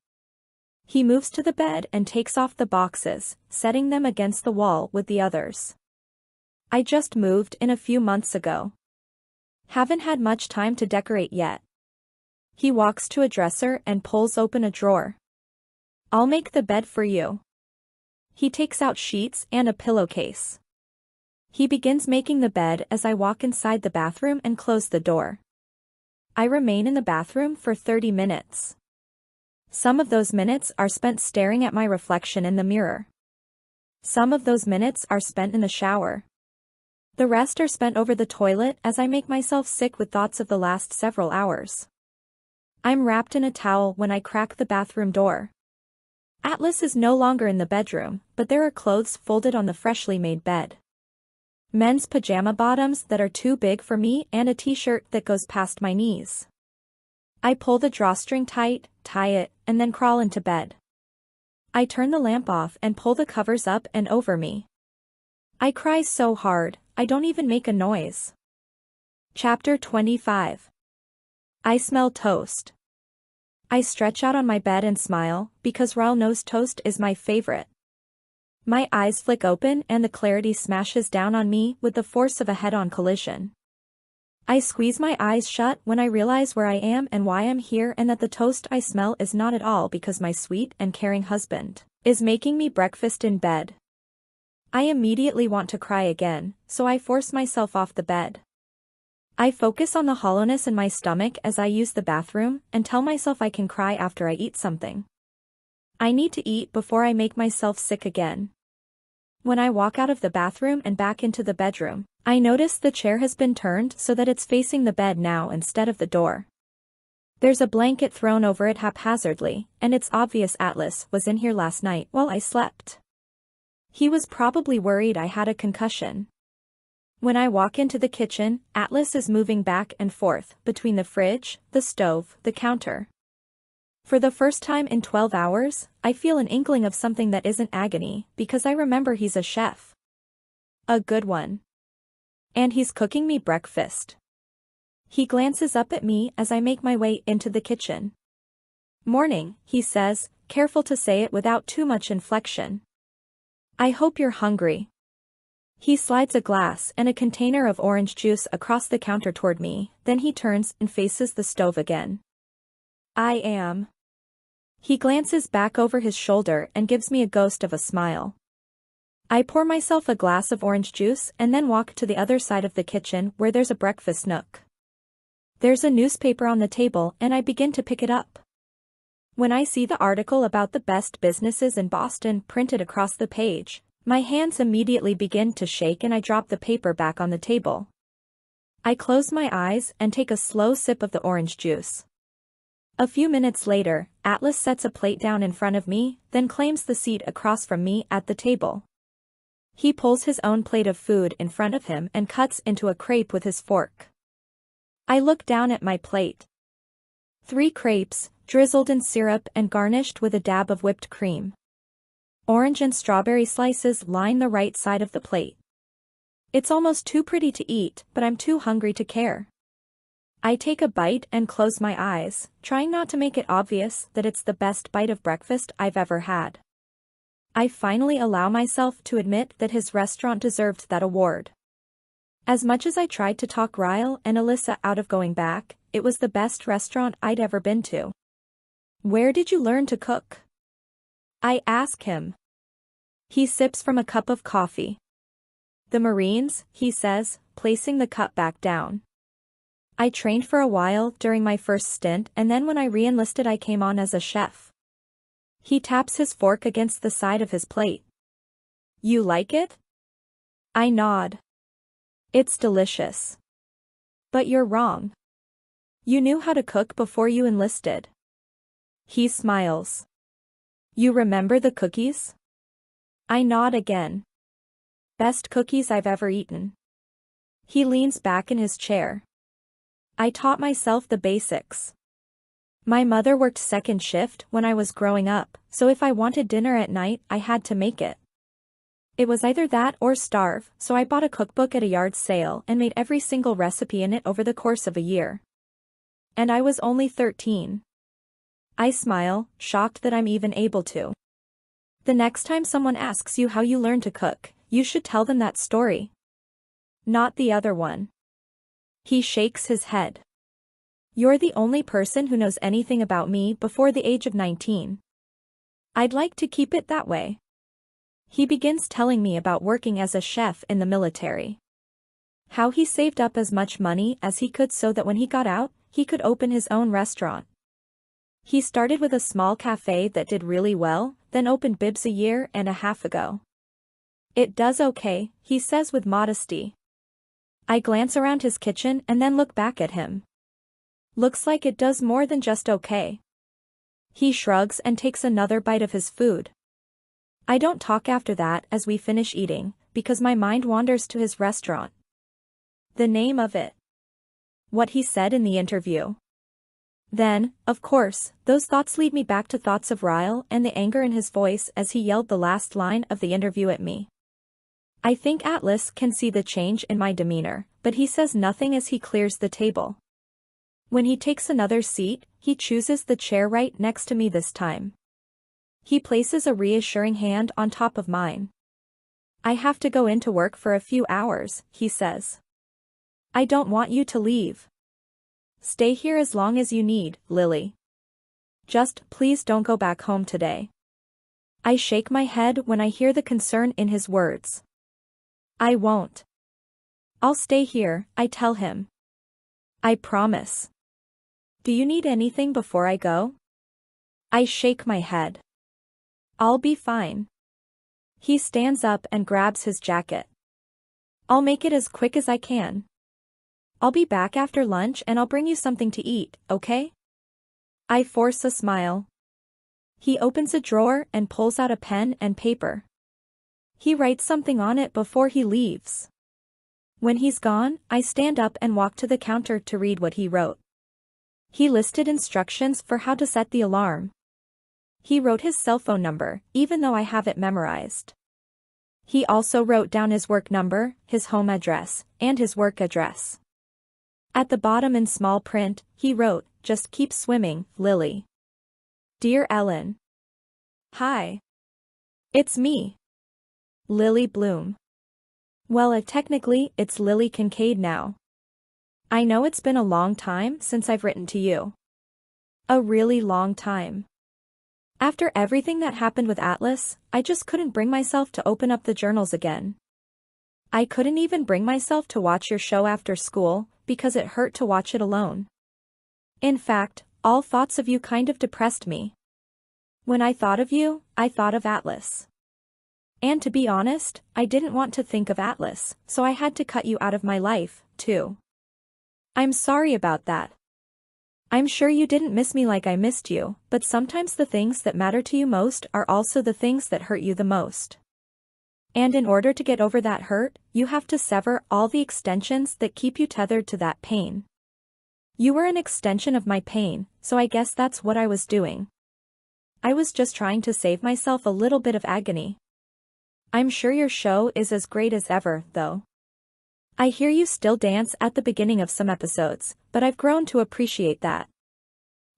He moves to the bed and takes off the boxes, setting them against the wall with the others. I just moved in a few months ago. Haven't had much time to decorate yet. He walks to a dresser and pulls open a drawer. I'll make the bed for you. He takes out sheets and a pillowcase. He begins making the bed as I walk inside the bathroom and close the door. I remain in the bathroom for 30 minutes. Some of those minutes are spent staring at my reflection in the mirror. Some of those minutes are spent in the shower. The rest are spent over the toilet as I make myself sick with thoughts of the last several hours. I'm wrapped in a towel when I crack the bathroom door. Atlas is no longer in the bedroom, but there are clothes folded on the freshly made bed. Men's pajama bottoms that are too big for me and a t-shirt that goes past my knees. I pull the drawstring tight, tie it, and then crawl into bed. I turn the lamp off and pull the covers up and over me. I cry so hard, I don't even make a noise. Chapter 25. I smell toast. I stretch out on my bed and smile, because raw-nosed toast is my favorite. My eyes flick open and the clarity smashes down on me with the force of a head-on collision. I squeeze my eyes shut when I realize where I am and why I'm here, and that the toast I smell is not at all because my sweet and caring husband is making me breakfast in bed. I immediately want to cry again, so I force myself off the bed. I focus on the hollowness in my stomach as I use the bathroom and tell myself I can cry after I eat something. I need to eat before I make myself sick again. When I walk out of the bathroom and back into the bedroom, I notice the chair has been turned so that it's facing the bed now instead of the door. There's a blanket thrown over it haphazardly, and it's obvious Atlas was in here last night while I slept. He was probably worried I had a concussion. When I walk into the kitchen, Atlas is moving back and forth between the fridge, the stove, the counter. For the first time in 12 hours, I feel an inkling of something that isn't agony, because I remember he's a chef. A good one. And he's cooking me breakfast. He glances up at me as I make my way into the kitchen. Morning, he says, careful to say it without too much inflection. I hope you're hungry. He slides a glass and a container of orange juice across the counter toward me, then he turns and faces the stove again. I am. He glances back over his shoulder and gives me a ghost of a smile. I pour myself a glass of orange juice and then walk to the other side of the kitchen where there's a breakfast nook. There's a newspaper on the table and I begin to pick it up. When I see the article about the best businesses in Boston printed across the page, my hands immediately begin to shake and I drop the paper back on the table. I close my eyes and take a slow sip of the orange juice. A few minutes later, Atlas sets a plate down in front of me, then claims the seat across from me at the table. He pulls his own plate of food in front of him and cuts into a crepe with his fork. I look down at my plate. 3 crepes, drizzled in syrup and garnished with a dab of whipped cream. Orange and strawberry slices line the right side of the plate. It's almost too pretty to eat, but I'm too hungry to care. I take a bite and close my eyes, trying not to make it obvious that it's the best bite of breakfast I've ever had. I finally allow myself to admit that his restaurant deserved that award. As much as I tried to talk Ryle and Alyssa out of going back, it was the best restaurant I'd ever been to. Where did you learn to cook? I ask him. He sips from a cup of coffee. The Marines, he says, placing the cup back down. I trained for a while during my first stint and then when I re-enlisted I came on as a chef. He taps his fork against the side of his plate. You like it? I nod. It's delicious. But you're wrong. You knew how to cook before you enlisted. He smiles. You remember the cookies? I nod again. Best cookies I've ever eaten. He leans back in his chair. I taught myself the basics. My mother worked second shift when I was growing up, so if I wanted dinner at night I had to make it. It was either that or starve, so I bought a cookbook at a yard sale and made every single recipe in it over the course of a year. And I was only 13. I smile, shocked that I'm even able to. The next time someone asks you how you learned to cook, you should tell them that story. Not the other one. He shakes his head. You're the only person who knows anything about me before the age of 19. I'd like to keep it that way. He begins telling me about working as a chef in the military. How he saved up as much money as he could so that when he got out, he could open his own restaurant. He started with a small cafe that did really well, then opened Bibs a year and a half ago. It does okay, he says with modesty. I glance around his kitchen and then look back at him. Looks like it does more than just okay. He shrugs and takes another bite of his food. I don't talk after that as we finish eating, because my mind wanders to his restaurant. The name of it. What he said in the interview. Then, of course, those thoughts lead me back to thoughts of Ryle and the anger in his voice as he yelled the last line of the interview at me. I think Atlas can see the change in my demeanor, but he says nothing as he clears the table. When he takes another seat, he chooses the chair right next to me this time. He places a reassuring hand on top of mine. I have to go into work for a few hours, he says. I don't want you to leave. Stay here as long as you need, Lily. Just please don't go back home today. I shake my head when I hear the concern in his words. I won't. I'll stay here, I tell him. I promise. Do you need anything before I go? I shake my head. I'll be fine. He stands up and grabs his jacket. I'll make it as quick as I can. I'll be back after lunch and I'll bring you something to eat, okay? I force a smile. He opens a drawer and pulls out a pen and paper. He writes something on it before he leaves. When he's gone, I stand up and walk to the counter to read what he wrote. He listed instructions for how to set the alarm. He wrote his cell phone number, even though I have it memorized. He also wrote down his work number, his home address, and his work address. At the bottom in small print, he wrote, "Just keep swimming, Lily. Dear Ellen." Hi. It's me. Lily Bloom. Well, technically, it's Lily Kincaid now. I know it's been a long time since I've written to you. A really long time. After everything that happened with Atlas, I just couldn't bring myself to open up the journals again. I couldn't even bring myself to watch your show after school, because it hurt to watch it alone. In fact, all thoughts of you kind of depressed me. When I thought of you, I thought of Atlas. And to be honest, I didn't want to think of Atlas, so I had to cut you out of my life, too. I'm sorry about that. I'm sure you didn't miss me like I missed you, but sometimes the things that matter to you most are also the things that hurt you the most. And in order to get over that hurt, you have to sever all the extensions that keep you tethered to that pain. You were an extension of my pain, so I guess that's what I was doing. I was just trying to save myself a little bit of agony. I'm sure your show is as great as ever, though. I hear you still dance at the beginning of some episodes, but I've grown to appreciate that.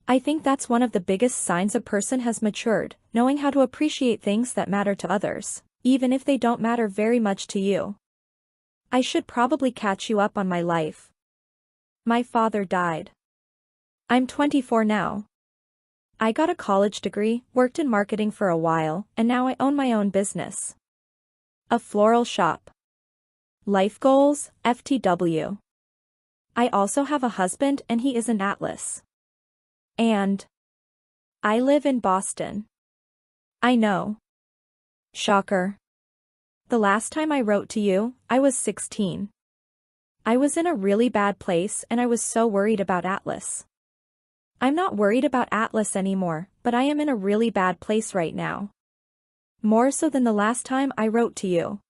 I think that's one of the biggest signs a person has matured, knowing how to appreciate things that matter to others, even if they don't matter very much to you. I should probably catch you up on my life. My father died. I'm 24 now. I got a college degree, worked in marketing for a while, and now I own my own business. A floral shop. Life goals, FTW. I also have a husband and he is an Atlas. And I live in Boston. I know. Shocker. The last time I wrote to you, I was 16. I was in a really bad place and I was so worried about Atlas. I'm not worried about Atlas anymore, but I am in a really bad place right now. More so than the last time I wrote to you.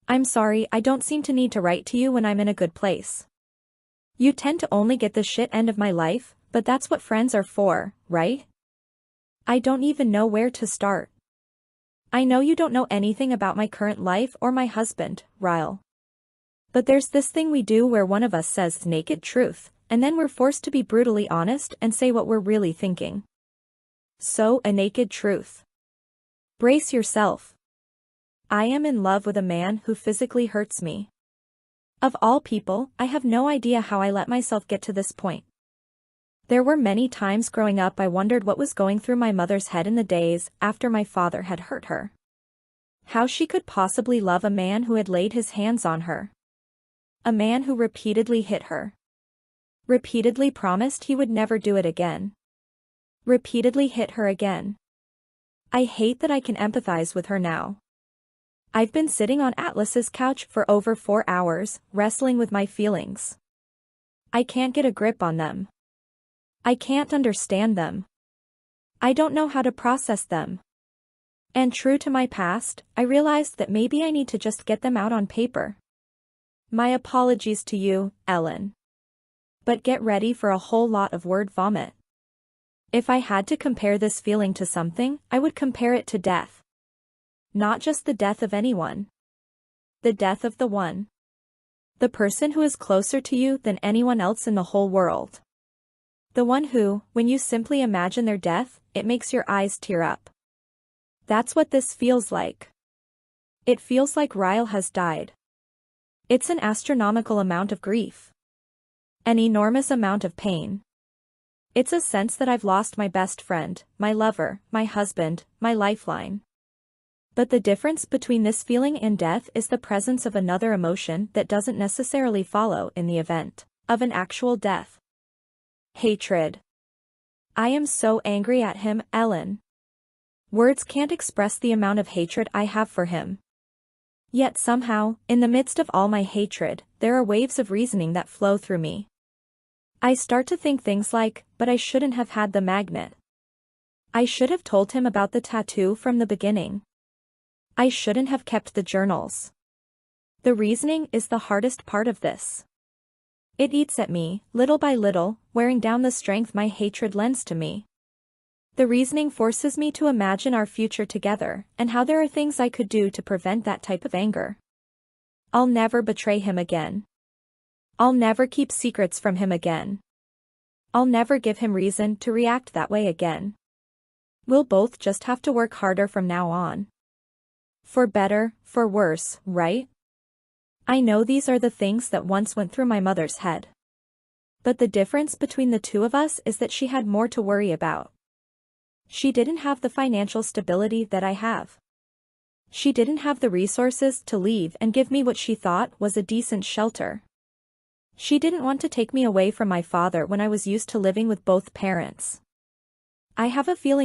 I'm sorry, I don't seem to need to write to you when I'm in a good place. You tend to only get the shit end of my life, but that's what friends are for, right? I don't even know where to start. I know you don't know anything about my current life or my husband, Ryle. But there's this thing we do where one of us says naked truth, and then we're forced to be brutally honest and say what we're really thinking. So, a naked truth. Brace yourself. I am in love with a man who physically hurts me. Of all people, I have no idea how I let myself get to this point. There were many times growing up I wondered what was going through my mother's head in the days after my father had hurt her. How she could possibly love a man who had laid his hands on her. A man who repeatedly hit her. Repeatedly promised he would never do it again. Repeatedly hit her again. I hate that I can empathize with her now. I've been sitting on Atlas's couch for over 4 hours, wrestling with my feelings. I can't get a grip on them. I can't understand them. I don't know how to process them. And true to my past, I realized that maybe I need to just get them out on paper. My apologies to you, Ellen. But get ready for a whole lot of word vomit. If I had to compare this feeling to something, I would compare it to death. Not just the death of anyone. The death of the one. The person who is closer to you than anyone else in the whole world. The one who, when you simply imagine their death, it makes your eyes tear up. That's what this feels like. It feels like Ryle has died. It's an astronomical amount of grief. An enormous amount of pain. It's a sense that I've lost my best friend, my lover, my husband, my lifeline. But the difference between this feeling and death is the presence of another emotion that doesn't necessarily follow in the event of an actual death. Hatred. I am so angry at him, Ellen. Words can't express the amount of hatred I have for him. Yet somehow, in the midst of all my hatred, there are waves of reasoning that flow through me. I start to think things like, but I shouldn't have had the magnet. I should have told him about the tattoo from the beginning. I shouldn't have kept the journals. The reasoning is the hardest part of this. It eats at me, little by little, wearing down the strength my hatred lends to me. The reasoning forces me to imagine our future together and how there are things I could do to prevent that type of anger. I'll never betray him again. I'll never keep secrets from him again. I'll never give him reason to react that way again. We'll both just have to work harder from now on. For better, for worse, right? I know these are the things that once went through my mother's head. But the difference between the two of us is that she had more to worry about. She didn't have the financial stability that I have. She didn't have the resources to leave and give me what she thought was a decent shelter. She didn't want to take me away from my father when I was used to living with both parents. I have a feeling